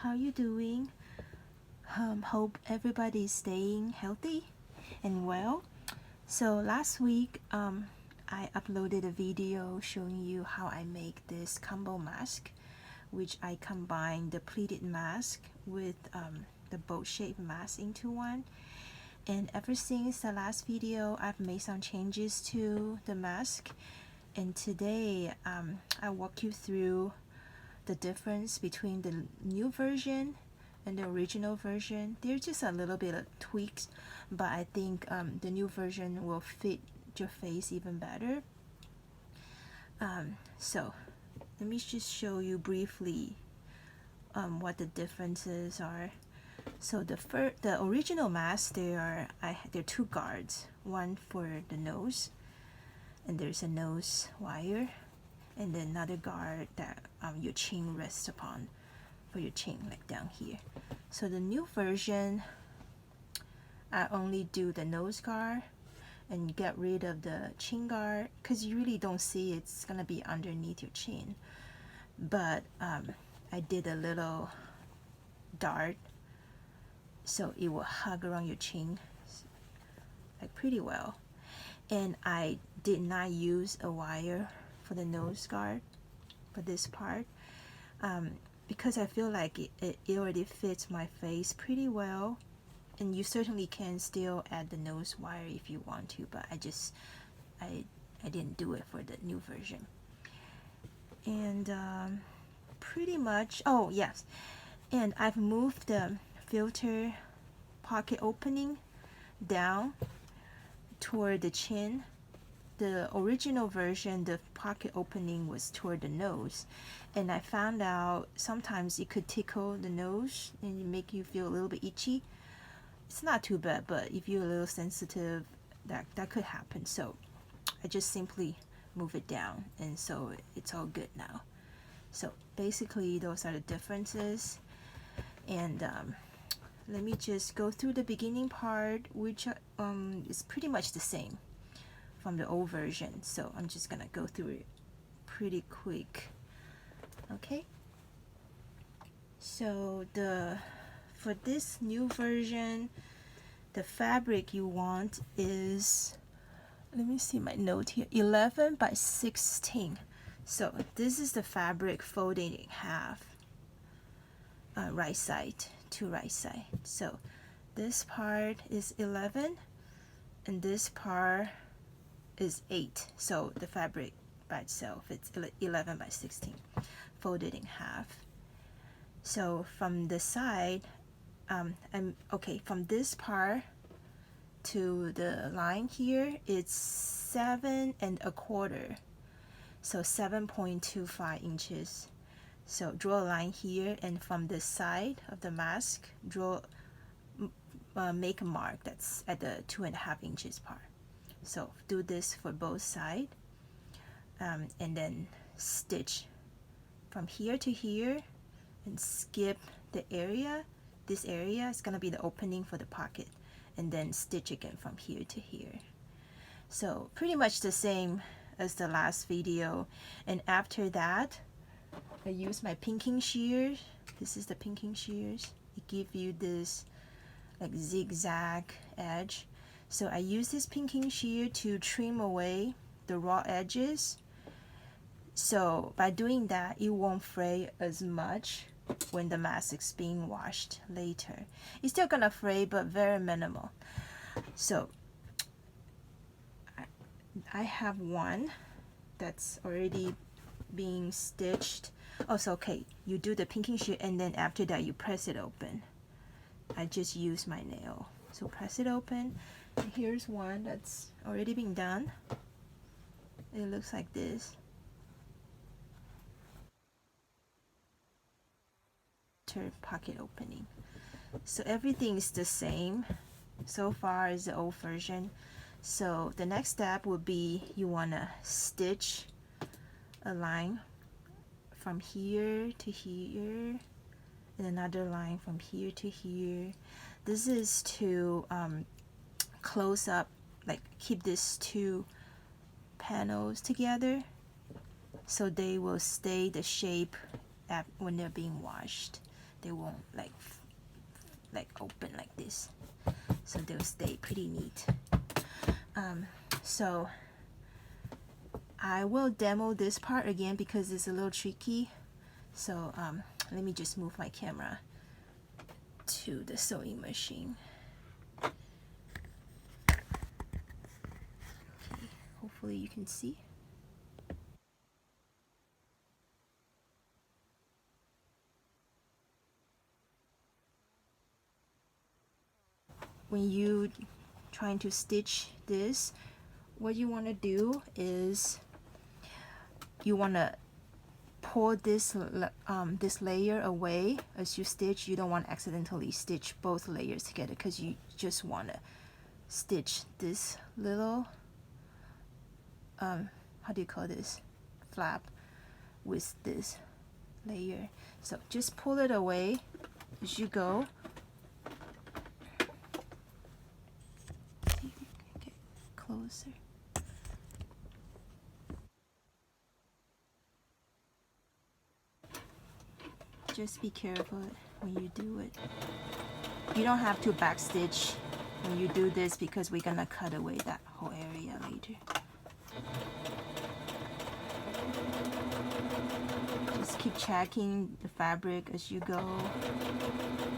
how you doing? Hope everybody's staying healthy and well. So last week I uploaded a video showing you how I make this combo mask, which I combine the pleated mask with the boat shaped mask into one. And ever since the last video, I've made some changes to the mask, and today I'll walk you through the difference between the new version and the original version. There's just a little bit of tweaks, but I think the new version will fit your face even better. So let me just show you briefly what the differences are. So the original mask, there are two guards, one for the nose, and there's a nose wire, and then another guard that your chin rests upon for your chin, like down here. So the new version, I only do the nose guard and get rid of the chin guard because you really don't see it's gonna be underneath your chin. But I did a little dart so it will hug around your chin like pretty well. And I did not use a wire for the nose guard for this part because I feel like it already fits my face pretty well. And you certainly can still add the nose wire if you want to, but I didn't do it for the new version. And pretty much, oh yes, and I've moved the filter pocket opening down toward the chin. The original version, the pocket opening was toward the nose, and I found out sometimes it could tickle the nose and make you feel a little bit itchy. It's not too bad, but if you're a little sensitive, that could happen. So I just simply move it down, and so it's all good now. So basically those are the differences. And let me just go through the beginning part, which is pretty much the same from the old version. So I'm just gonna go through it pretty quick. Okay, so for this new version, the fabric you want is, let me see my note here, 11 by 16. So this is the fabric folded in half, right side to right side. So this part is 11 and this part is 8. So the fabric by itself, it's 11 by 16 folded in half. So from the side, from this part to the line here, it's 7 1/4, so 7.25 inches. So draw a line here, and from the side of the mask, make a mark that's at the 2.5 inches part. So do this for both sides, and then stitch from here to here and skip the area. This area is gonna be the opening for the pocket, and then stitch again from here to here. So pretty much the same as the last video. And after that, I use my pinking shears. This is the pinking shears. It gives you this like zigzag edge. So I use this pinking shear to trim away the raw edges. So by doing that, it won't fray as much when the mask is being washed later. It's still gonna fray, but very minimal. So I have one that's already being stitched. Also, okay, you do the pinking shear, and then after that you press it open. I just use my nail. So press it open. And here's one that's already been done. It looks like this. Pocket opening. So everything is the same so far as the old version. So the next step would be you want to stitch a line from here to here and another line from here to here. This is to close up, like keep these two panels together so they will stay the shape when they're being washed. they won't like open like this, so they'll stay pretty neat. So I will demo this part again because it's a little tricky. So let me just move my camera to the sewing machine. Okay, hopefully you can see. When you trying to stitch this, what you want to do is you want to pull this layer away as you stitch. You don't want to accidentally stitch both layers together because you just want to stitch this little how do you call this, flap with this layer. So just pull it away as you go. See if you can get closer. Just be careful when you do it. You don't have to backstitch when you do this because we're gonna cut away that whole area later. Just keep checking the fabric as you go.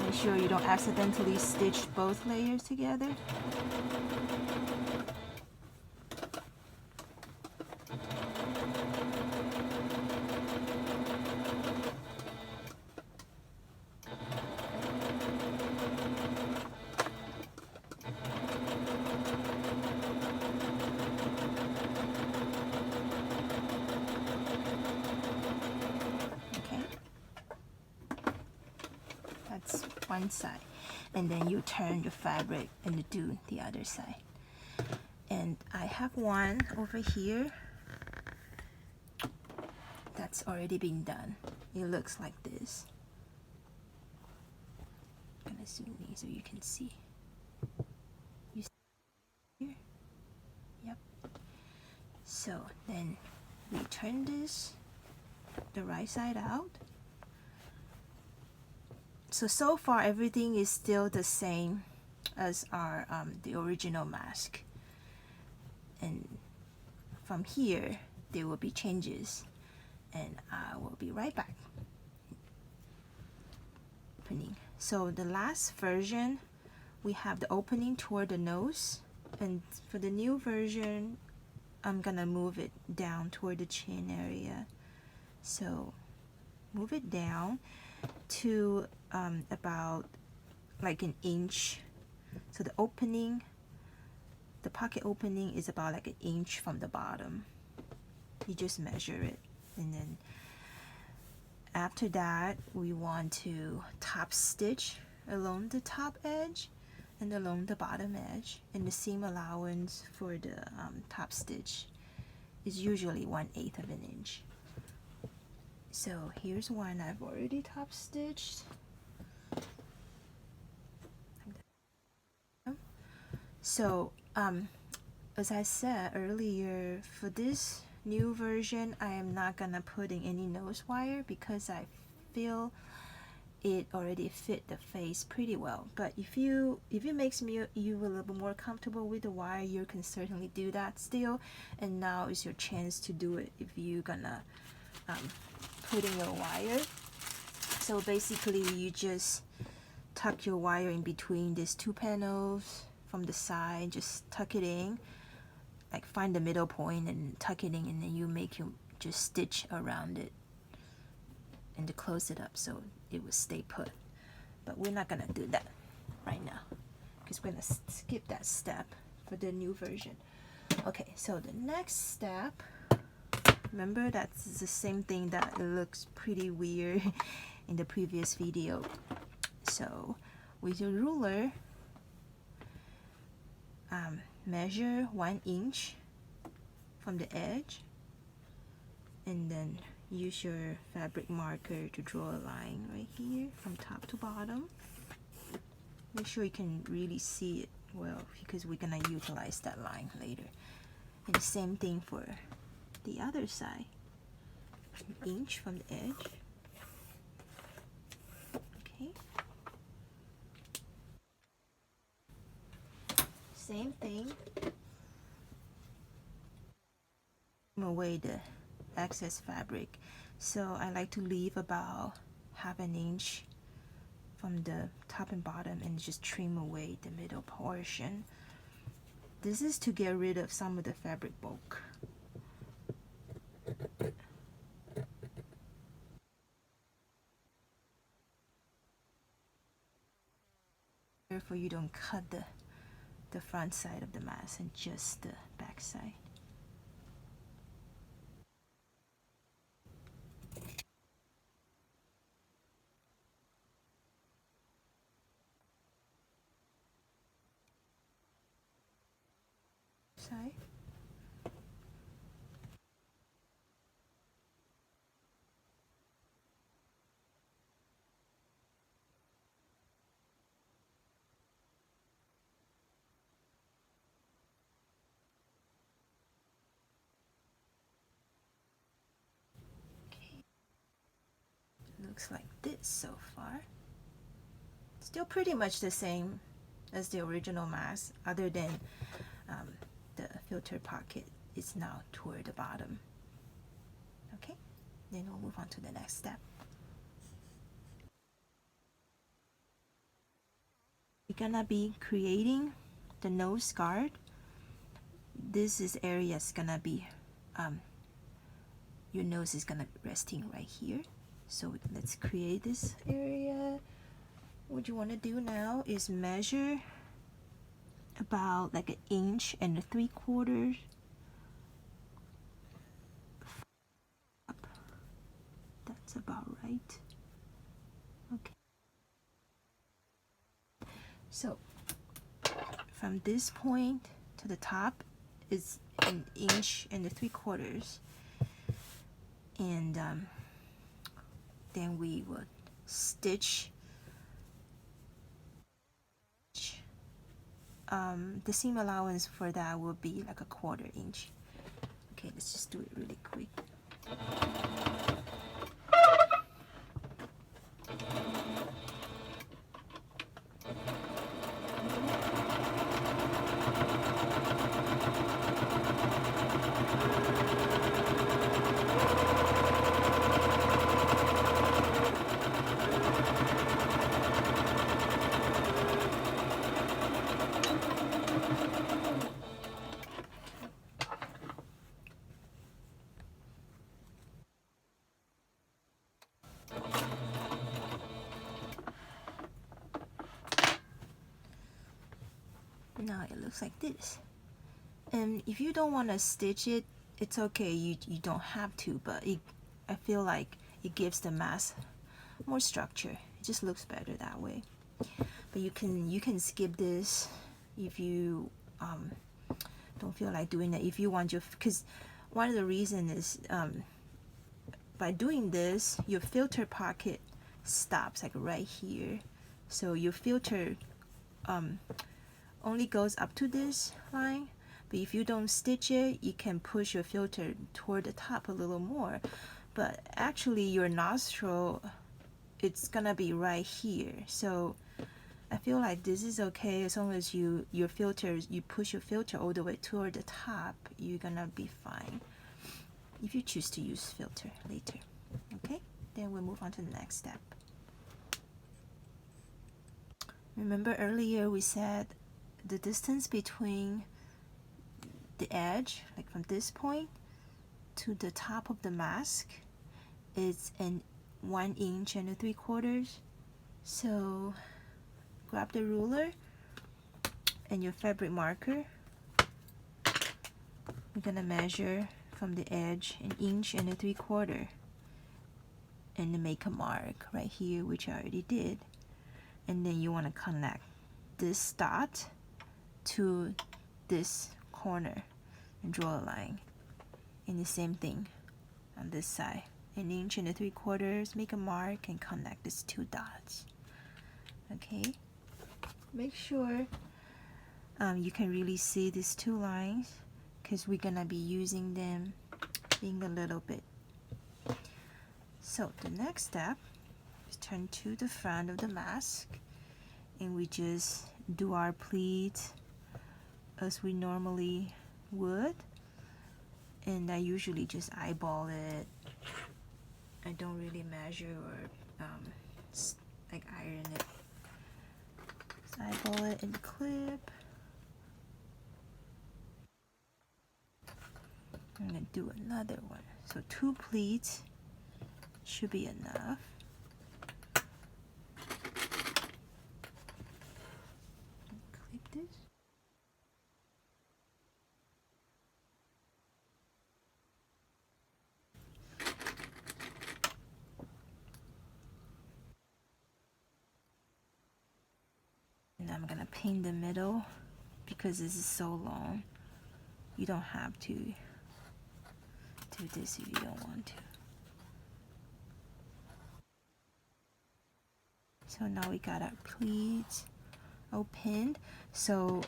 Make sure you don't accidentally stitch both layers together. One side, and then you turn your fabric and do the other side. And I have one over here that's already been done. It looks like this. I'm gonna zoom in so you can see. You see here? Yep. So then we turn this the right side out. So far everything is still the same as our the original mask, and from here there will be changes, and I will be right back. Opening. So the last version we have the opening toward the nose, and for the new version I'm gonna move it down toward the chin area. So move it down to about like an inch. So the opening, the pocket opening is about like an inch from the bottom. You just measure it, and then after that we want to top stitch along the top edge and along the bottom edge, and the seam allowance for the top stitch is usually 1/8 of an inch. So here's one I've already top stitched. So as I said earlier, for this new version I am not gonna put in any nose wire because I feel it already fit the face pretty well. But if it makes you a little bit more comfortable with the wire, you can certainly do that still. And now is your chance to do it if you're gonna put in your wire. So basically you just tuck your wire in between these two panels from the side, just tuck it in, like find the middle point and tuck it in, and then you just stitch around it and to close it up so it will stay put. But we're not gonna do that right now because we're gonna skip that step for the new version. Okay, so the next step, remember that's the same thing that it looks pretty weird in the previous video. So with your ruler, measure 1 inch from the edge, and then use your fabric marker to draw a line right here from top to bottom. Make sure you can really see it well because we're gonna utilize that line later. And the same thing for the other side, 1 inch from the edge. Okay. same thing, trim away the excess fabric. So I like to leave about ½ inch from the top and bottom and just trim away the middle portion. This is to get rid of some of the fabric bulk. Careful you don't cut the front side of the mask and just the back side. Side. Looks like this so far. Still pretty much the same as the original mask, other than the filter pocket is now toward the bottom. Okay, then we'll move on to the next step. We're gonna be creating the nose guard. This is area's gonna be your nose is gonna be resting right here. So let's create this area. What you want to do now is measure about like 1 3/4 inches. That's about right. Okay. So from this point to the top is 1 3/4 inches, and then we would stitch. The seam allowance for that will be like 1/4 inch. Okay, let's just do it really quick. Now it looks like this. And if you don't want to stitch it, it's okay. You don't have to, but I feel like it gives the mask more structure. It just looks better that way. But you can skip this if you don't feel like doing it. If you want your, because one of the reasons is by doing this, your filter pocket stops like right here. So your filter only goes up to this line, but if you don't stitch it, you can push your filter toward the top a little more. But actually your nostril, it's gonna be right here. So I feel like this is okay as long as you push your filter all the way toward the top, you're gonna be fine. If you choose to use filter later. Okay, then we'll move on to the next step. Remember earlier we said the distance between the edge, like from this point to the top of the mask, is 1 3/4 inches. So grab the ruler and your fabric marker. We're gonna measure from the edge 1 3/4 inches and then make a mark right here, which I already did. And then you want to connect this dot to this corner and draw a line. And the same thing on this side. 1 3/4 inches, make a mark and connect these 2 dots. Okay, make sure you can really see these 2 lines because we're gonna be using them in a little bit. So the next step is turn to the front of the mask and we just do our pleat as we normally would, and I usually just eyeball it. I don't really measure or like iron it. Just eyeball it and clip. I'm gonna do another one. So 2 pleats should be enough. Clip this. And I'm gonna pin the middle because this is so long. You don't have to do this if you don't want to. So now we got our pleats all pinned. So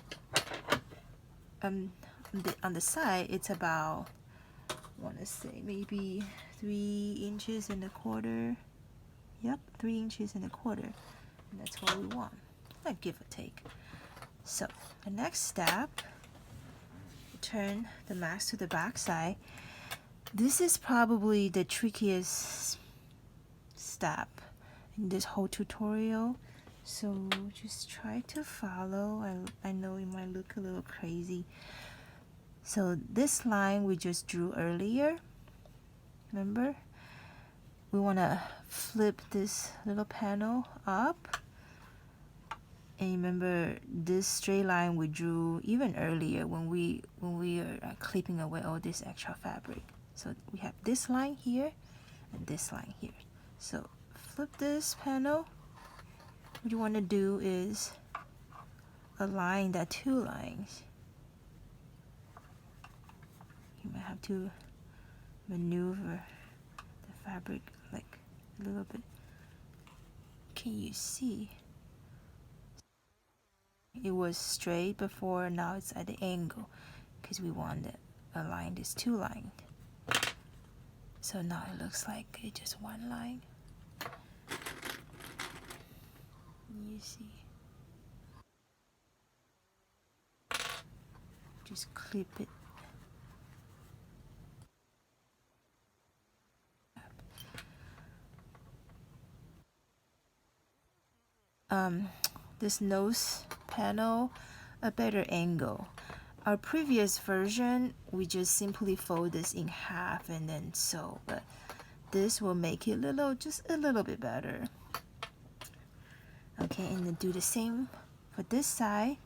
on the side it's about, I want to say maybe 3.25 inches. Yep, 3.25 inches, and that's what we want, like give or take. So the next step, turn the mask to the back side. This is probably the trickiest step in this whole tutorial, so just try to follow. I know it might look a little crazy. So this line we just drew earlier, remember? We want to flip this little panel up, and remember this straight line we drew even earlier when we are clipping away all this extra fabric. So we have this line here and this line here. So flip this panel. What you want to do is align that 2 lines. You might have to maneuver the fabric like a little bit. Can you see? It was straight before, now it's at the angle because we want to align these 2 lines. So now it looks like it's just 1 line. You see? Just clip it. This nose panel, a better angle. Our previous version, we just simply fold this in half and then sew, but this will make it just a little bit better. Okay, and then do the same for this side.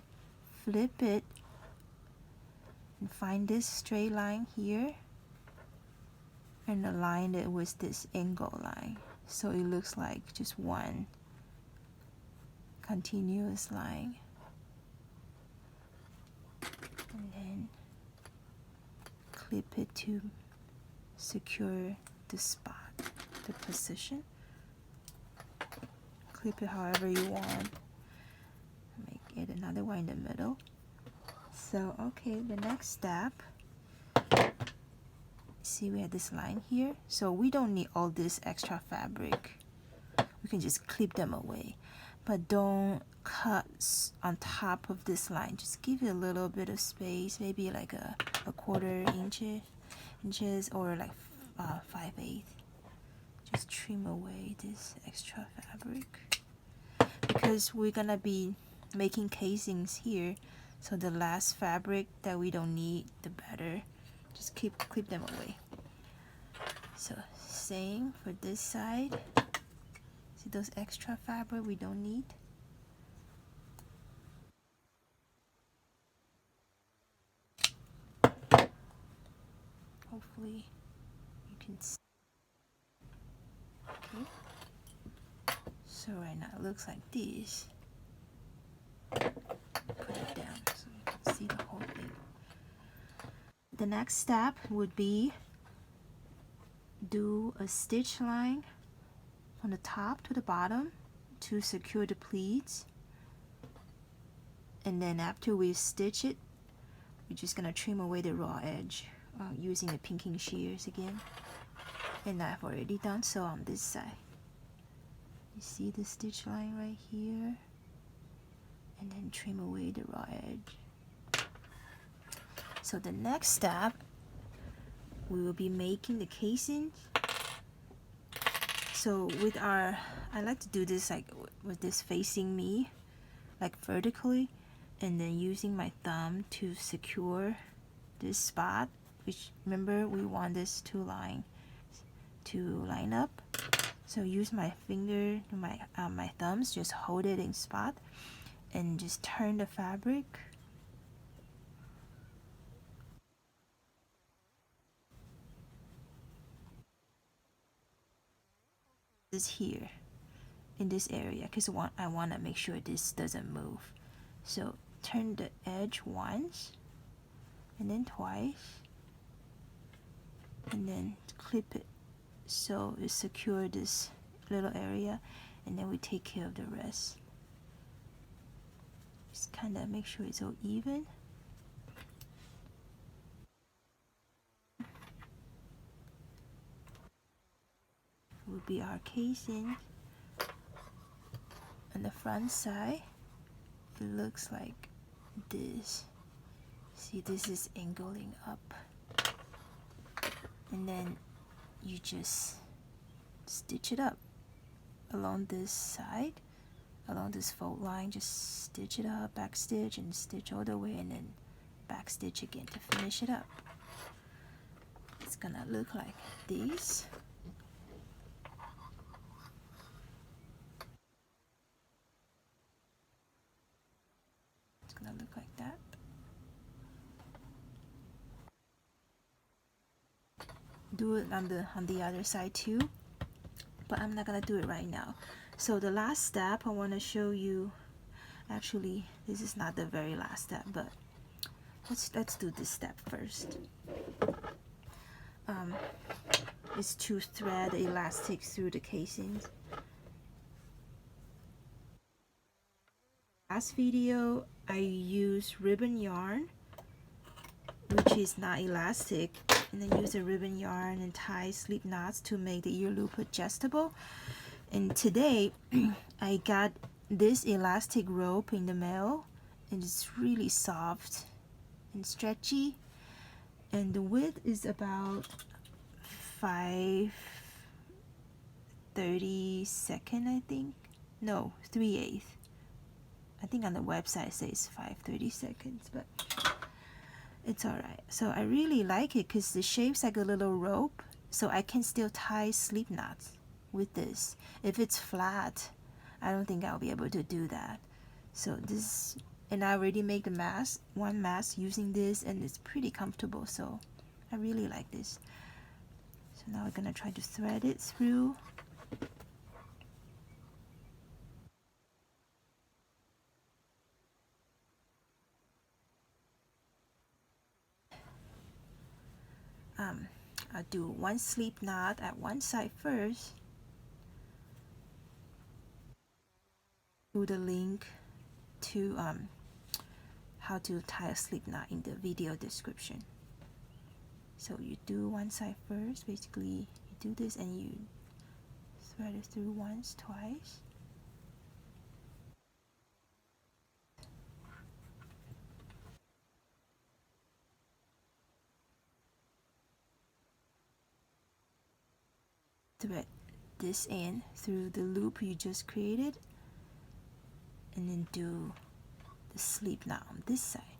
Flip it and find this straight line here and align it with this angle line, so it looks like just one continuous line. And then clip it to secure the spot, the position. Clip it however you want. Make it another one in the middle. So okay, the next step, see we have this line here, so we don't need all this extra fabric. We can just clip them away, but don't cut on top of this line. Just give it a little bit of space, maybe like a 1/4 inches or like 5/8. Just trim away this extra fabric because we're gonna be making casings here, so the last fabric that we don't need, the better. Just clip them away. So same for this side. See those extra fabric we don't need? Hopefully you can see. Okay. So right now it looks like this. Put it down so you can see the whole thing. The next step would be do a stitch line from the top to the bottom to secure the pleats, and then after we stitch it, we're just gonna trim away the raw edge using the pinking shears again. And I've already done so on this side. You see the stitch line right here, and then trim away the raw edge. So the next step, we will be making the casing. So with our, I like to do this like with this facing me, like vertically, and then using my thumb to secure this spot, which remember we want this to line up. So use my finger, my thumbs, just hold it in spot and just turn the fabric. This here in this area because I want to make sure this doesn't move. So turn the edge once and then twice and then clip it so it secure this little area, and then we take care of the rest. Just kind of make sure it's all even. Will be our casing. On the front side, it looks like this. See, this is angling up, and then you just stitch it up along this side, along this fold line. Just stitch it up, back stitch, and stitch all the way, and then back stitch again to finish it up. It's gonna look like this. It's gonna look like that. Do it on the other side too, but I'm not gonna do it right now. So the last step I want to show you, actually this is not the very last step, but let's do this step first. Is to thread the elastic through the casings. Last video I used ribbon yarn, which is not elastic, and then use a ribbon yarn and tie slip knots to make the ear loop adjustable. And today I got this elastic rope in the mail, and it's really soft and stretchy, and the width is about 5/32, I think. No, 3/8. I think on the website it says 5/32, but it's alright. So I really like it because the shape's like a little rope, so I can still tie slip knots with this. If it's flat, I don't think I'll be able to do that. So this, and I already made the mask, one mask using this, and it's pretty comfortable, so I really like this. So now we're gonna try to thread it through. I'll do one slip knot at one side first. Do the link to how to tie a slip knot in the video description. So you do one side first, basically you do this and you thread it through once, twice. Thread this in through the loop you just created, and then do the slip knot on this side.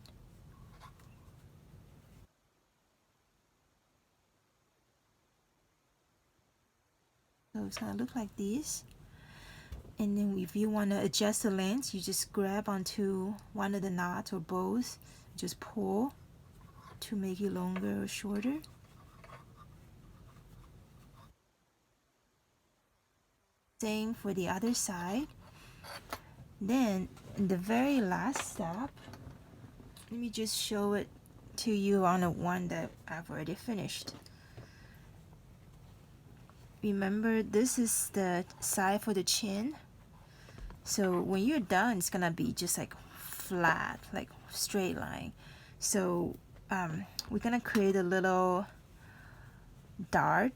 So it's gonna look like this. And then if you want to adjust the length, you just grab onto one of the knots or both, just pull to make it longer or shorter. Same for the other side. Then in the very last step, let me just show it to you on the one that I've already finished. Remember, this is the side for the chin. So when you're done, it's gonna be just like flat, like straight line. So we're gonna create a little dart,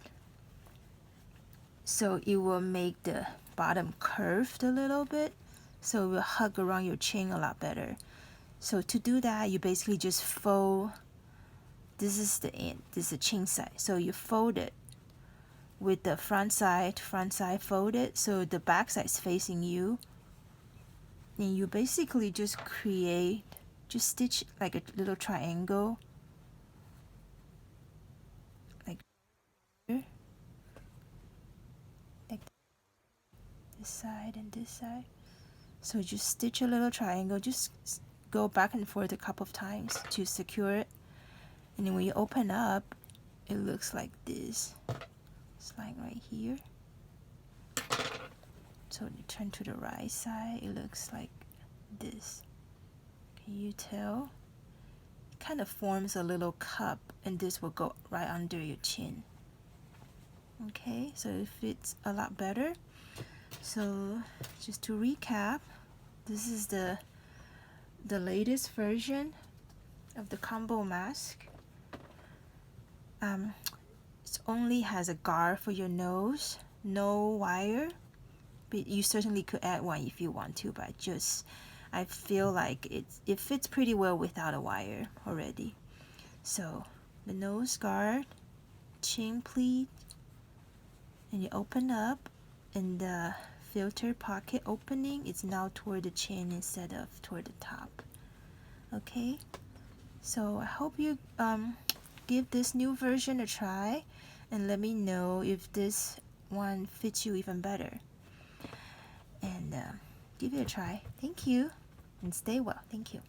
so it will make the bottom curved a little bit, so it will hug around your chin a lot better. So to do that, you basically just fold this is the end, this is the chin side. So you fold it with the front side folded, so the back side is facing you. And you basically just stitch like a little triangle, like here, like this side and this side. So just stitch a little triangle, just go back and forth a couple of times to secure it. And then when you open up, it looks like this. It's like right here. So you turn to the right side, it looks like this. Can you tell? It kind of forms a little cup, and this will go right under your chin. Okay, so it fits a lot better. So just to recap, this is the latest version of the combo mask. It only has a guard for your nose, no wire. But you certainly could add one if you want to, but I feel like it fits pretty well without a wire already. So the nose guard, chin pleat, and you open up, and the filter pocket opening is now toward the chin instead of toward the top. Okay, so I hope you give this new version a try, and let me know if this one fits you even better. And give it a try. Thank you, and stay well. Thank you.